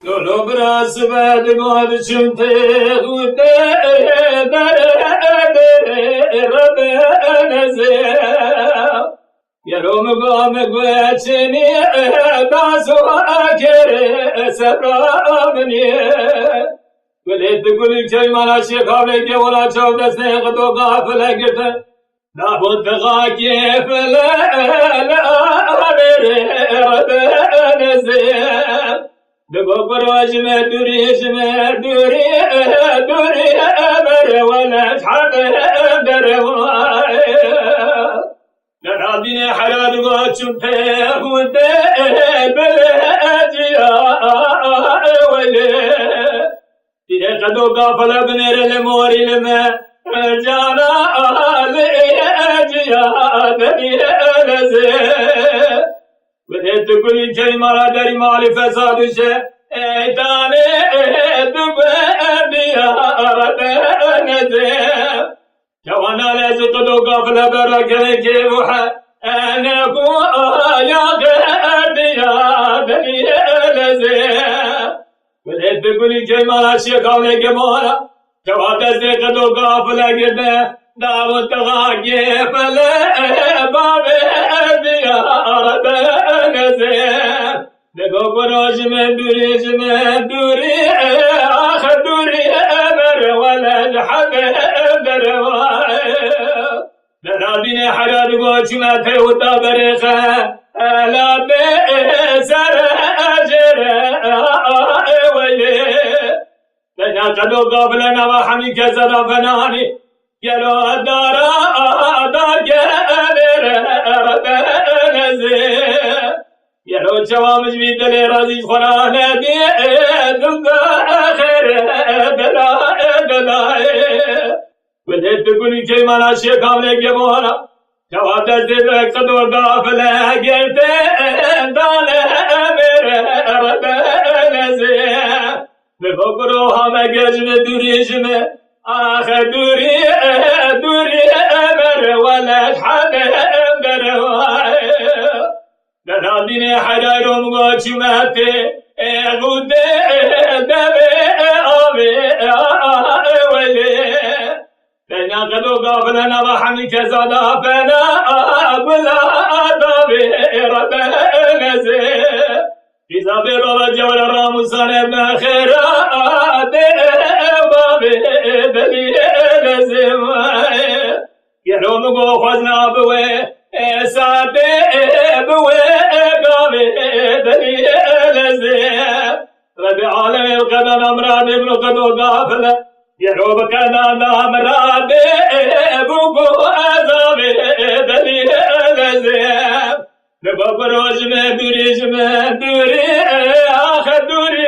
لولو براس بعد قاد شمته غوته در ربنا زيا يروم قام قوتني داسو اكر سرامني وليت تقول كي مالا شيخ عليك ولا شوف دسني قدو غافل قلت لابد غاكيف لا ربنا زيا بقبراج ما دريش ما دري أمر ولا حد درواي نرادين حراد قاتشم تيه ودي بلاجيا ولي تيه قدو قافل بنير الموري لما جانا لأجيا دني لزي وديت كل كلمة داري مالي فساد الشيء ايتاني دبابيا ربنا زيب كوانا لازق دوقا في البركة كيبوحة انا يا غاديا بني لزيب وديت كل كلمة الشيخ عليك مولا كوانا لازق دوقا في القدة داوت غاقي فالبابي بيا ربنا زيب دقو براج من دوري آخر دوري أمر ولا لحد درواي درابين حراد قوش ما تيوتا بريخة لا بسر أجر ويلي لنا قدو قابلنا وحمي كزدا فناني يلو الدارا دار كبير ربنا زيب يلو جوامج بيدلي رازي خرانا دي دنقا خير بلا وديت تقولي كي مالا شيخام لك مولا جواب دزدد قدو قافلة قلت دانا امير ربنا زيب بفكروها مقجم دوريجم آخر دوري أمر ولا حد درواي لنادين حدارهم وشماتي غودي دبي آبي ولي لنا قدو قافلنا وحمي كزادا فنا بلا دابي ربنا زيب إذا بيرو جول راموسان ابن خيرات بابي بني لزيب يروم قو خزنا بوي ساتي بوي قامي بني لزيب ربي عالم القدن امراد ابن قدو قافل يروم كدان امراد بوكو ازامي بني لزيب بقبراج ما دوري آخر دوري